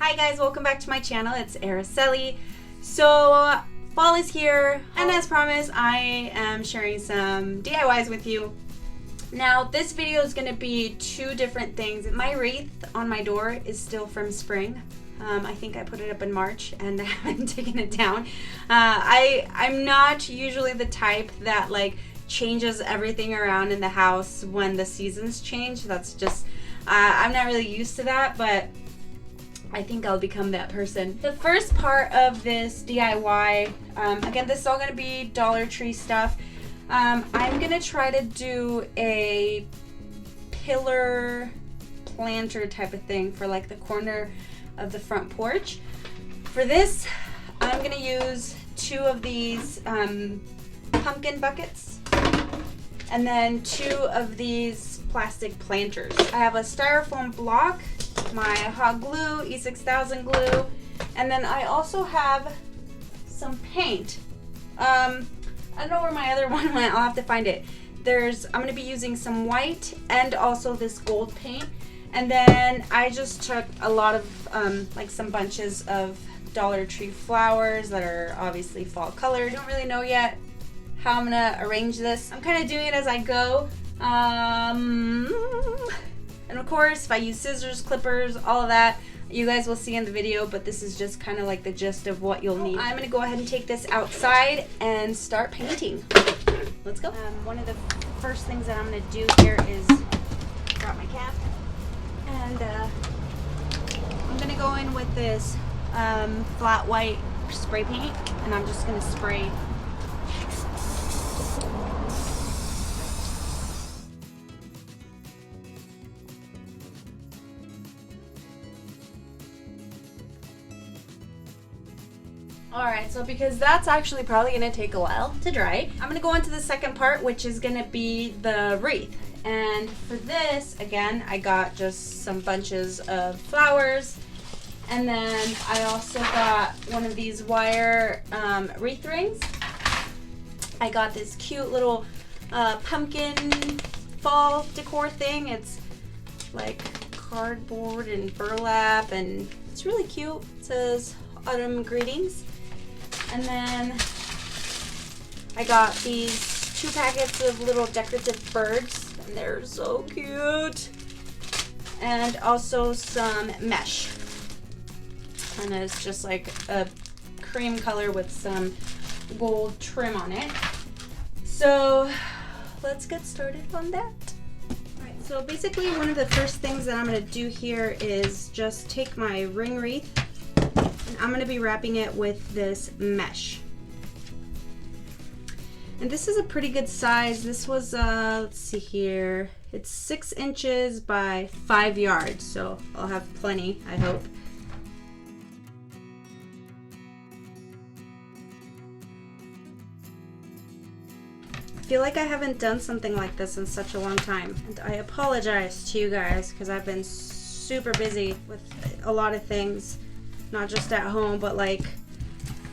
Hi guys, welcome back to my channel. It's Araceli. So fall is here, and as promised, I am sharing some DIYs with you. Now this video is going to be two different things. My wreath on my door is still from spring. I think I put it up in March and I haven't taken it down. I'm not usually the type that like changes everything around in the house when the seasons change. That's just I'm not really used to that, but I think I'll become that person. The first part of this DIY, again, this is all gonna be Dollar Tree stuff. I'm gonna try to do a pillar planter type of thing for like the corner of the front porch. For this, I'm gonna use two of these pumpkin buckets and then two of these plastic planters. I have a styrofoam block, my hot glue, E6000 glue, and then I also have some paint. I don't know where my other one went. I'll have to find it. I'm gonna be using some white and also this gold paint. And then I just took a lot of like some bunches of Dollar Tree flowers that are obviously fall colored. I don't really know yet how I'm gonna arrange this. I'm kind of doing it as I go. And of course, if I use scissors, clippers, all of that, you guys will see in the video, but this is just kind of like the gist of what you'll need. I'm gonna go ahead and take this outside and start painting. Let's go. One of the first things that I'm gonna do here is grab my cap, and I'm gonna go in with this flat white spray paint, and I'm just gonna spray. Alright, so because that's actually probably going to take a while to dry, I'm going to go on to the second part, which is going to be the wreath. And for this, again, I got just some bunches of flowers. And then I also got one of these wire wreath rings. I got this cute little pumpkin fall decor thing. It's like cardboard and burlap, and it's really cute. It says autumn greetings. And then I got these 2 packets of little decorative birds, and they're so cute. And also some mesh. And it's just like a cream color with some gold trim on it. So let's get started on that. Alright, so basically one of the first things that I'm going to do here is just take my ring wreath. I'm going to be wrapping it with this mesh. And this is a pretty good size. This was, let's see here, it's 6 inches by 5 yards, so I'll have plenty, I hope. I feel like I haven't done something like this in such a long time. And I apologize to you guys because I've been super busy with a lot of things. Not just at home, but like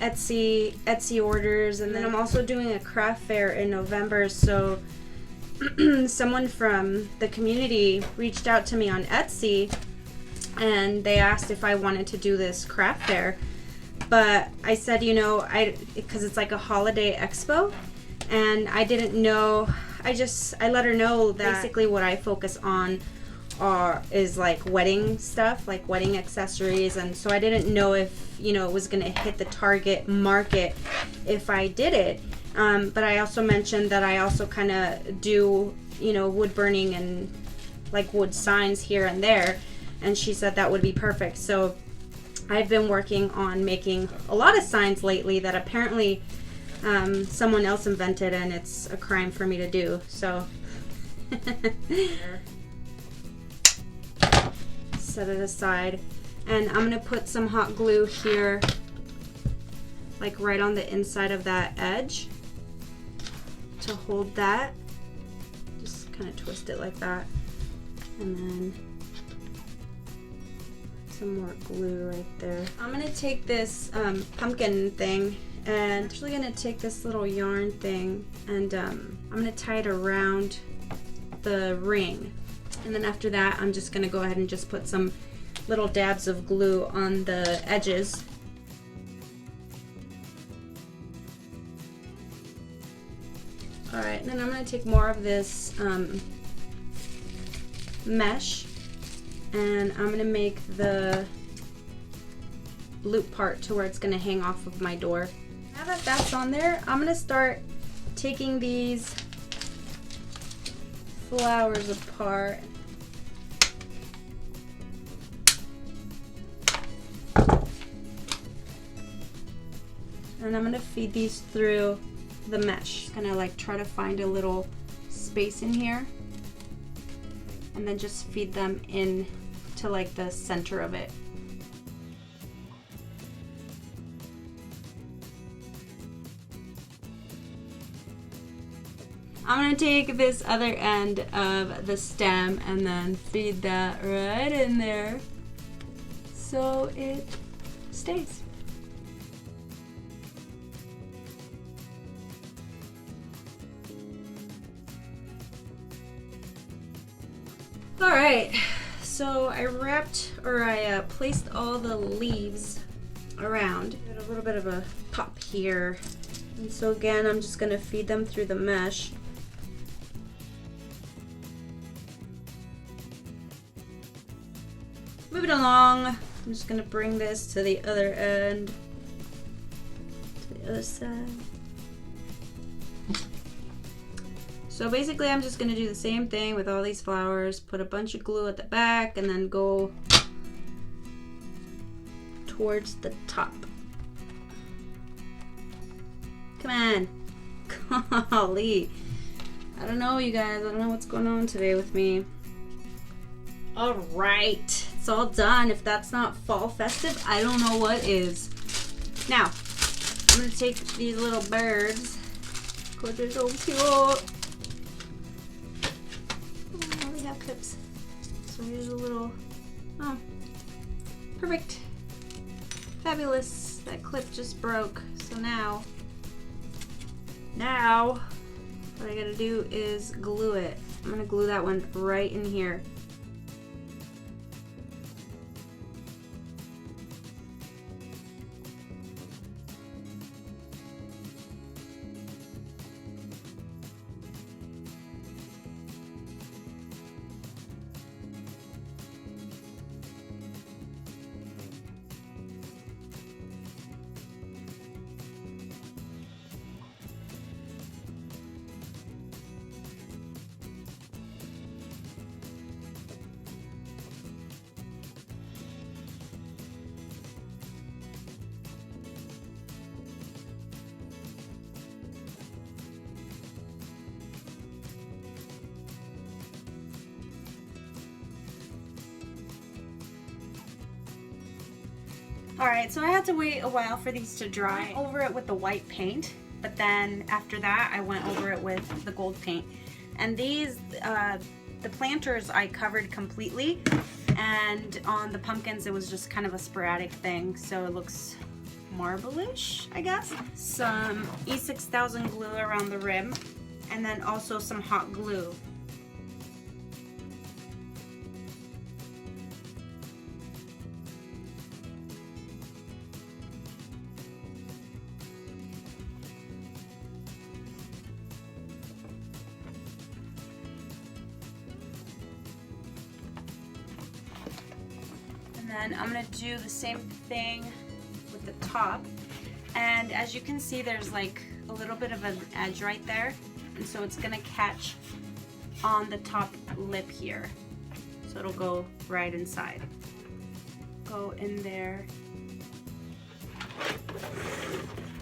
Etsy orders, and then I'm also doing a craft fair in November. So someone from the community reached out to me on Etsy, and they asked if I wanted to do this craft fair. But I said, you know, because it's like a holiday expo, and I didn't know. I let her know that basically what I focus on is like wedding stuff, like wedding accessories, and so I didn't know if, you know, it was gonna hit the target market if I did it. But I also mentioned that I also kind of do, you know, wood burning and like wood signs here and there, and she said that would be perfect. So I've been working on making a lot of signs lately that apparently someone else invented, and it's a crime for me to do. So set it aside, and I'm gonna put some hot glue here, like right on the inside of that edge to hold that. Just kind of twist it like that, and then some more glue right there. I'm gonna take this pumpkin thing, and I'm actually gonna take this little yarn thing, and I'm gonna tie it around the ring. And then after that, I'm just gonna go ahead and just put some little dabs of glue on the edges. Alright, then I'm going to take more of this mesh, and I'm going to make the loop part to where it's going to hang off of my door. Now that that's on there, I'm going to start taking these flowers apart. And I'm going to feed these through the mesh. Just gonna like try to find a little space in here and then just feed them in to like the center of it. I'm gonna take this other end of the stem and then feed that right in there so it stays. Alright, so I placed all the leaves around. Got a little bit of a pop here. And so again, I'm just going to feed them through the mesh. Moving along, I'm just going to bring this to the other end, to the other side. So basically I'm just going to do the same thing with all these flowers, put a bunch of glue at the back and then go towards the top. Come on. Golly. I don't know, you guys. I don't know what's going on today with me. Alright. It's all done. If that's not fall festive, I don't know what is. Now, I'm going to take these little birds. Because they're so cute. Clips. So here's a little, oh, perfect, fabulous. That clip just broke. So now what I gotta do is glue it. I'm gonna glue that one right in here. Alright, so I had to wait a while for these to dry. I went over it with the white paint, but then after that I went over it with the gold paint. And these, the planters I covered completely, and on the pumpkins it was just kind of a sporadic thing, so it looks marble-ish, I guess. Some E6000 glue around the rim, and then also some hot glue. And then I'm going to do the same thing with the top. And as you can see, there's like a little bit of an edge right there. And so it's going to catch on the top lip here. So it'll go right inside. Go in there.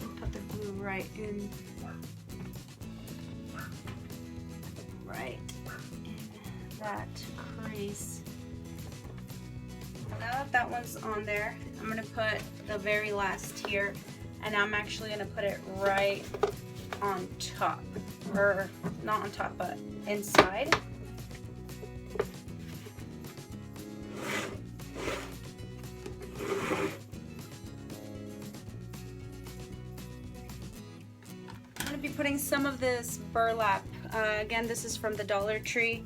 And put the glue right in. Right in that crease. Now that that one's on there, I'm going to put the very last here, and I'm actually going to put it right on top, or not on top, but inside. I'm going to be putting some of this burlap, again this is from the Dollar Tree.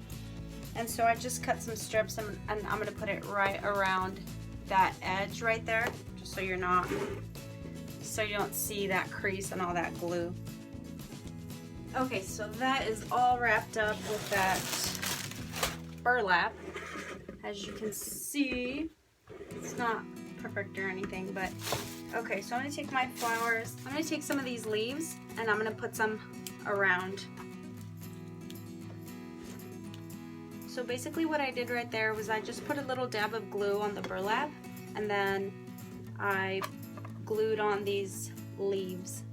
And so I just cut some strips and I'm gonna put it right around that edge right there, just so you don't see that crease and all that glue. Okay, so that is all wrapped up with that burlap. As you can see, it's not perfect or anything, but okay, so I'm gonna take my flowers, I'm gonna take some of these leaves and I'm gonna put some around. So basically what I did right there was I just put a little dab of glue on the burlap and then I glued on these leaves.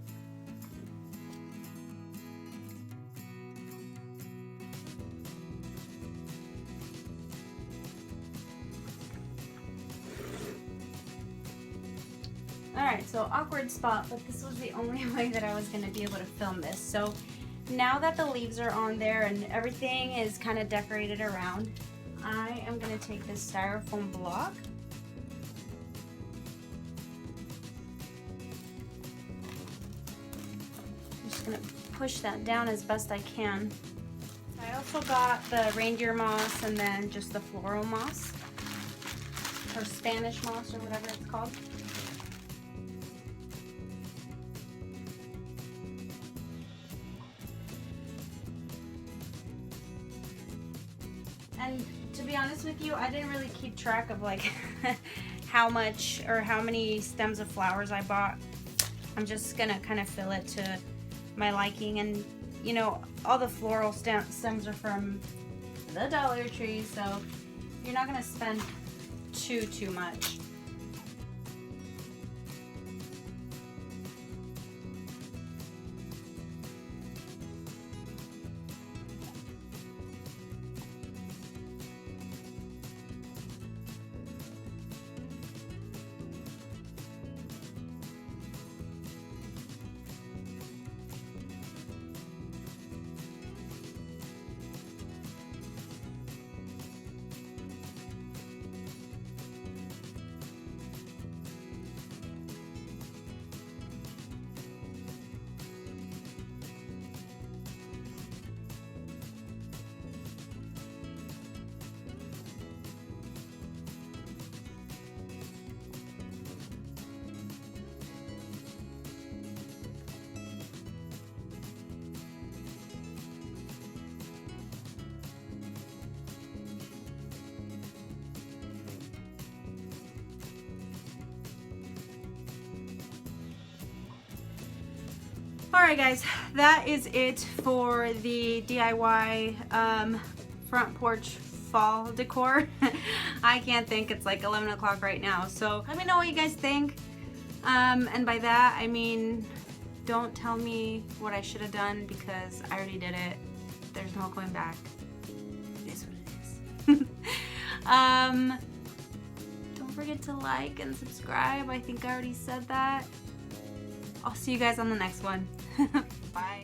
Alright, so awkward spot, but this was the only way that I was going to be able to film this. So now that the leaves are on there and everything is kind of decorated around, I am going to take this styrofoam block. I'm just going to push that down as best I can. I also got the reindeer moss and then just the floral moss, or Spanish moss, or whatever it's called. And to be honest with you, I didn't really keep track of like how much or how many stems of flowers I bought. I'm just gonna kind of fill it to my liking, and you know, all the floral stems are from the Dollar Tree, so you're not gonna spend too much. Alright guys, that is it for the DIY front porch fall decor. I can't think, it's like 11 o'clock right now, so let me know what you guys think. And by that I mean, don't tell me what I should have done because I already did it. There's no going back. It is what it is. Don't forget to like and subscribe. I think I already said that. I'll see you guys on the next one. Bye.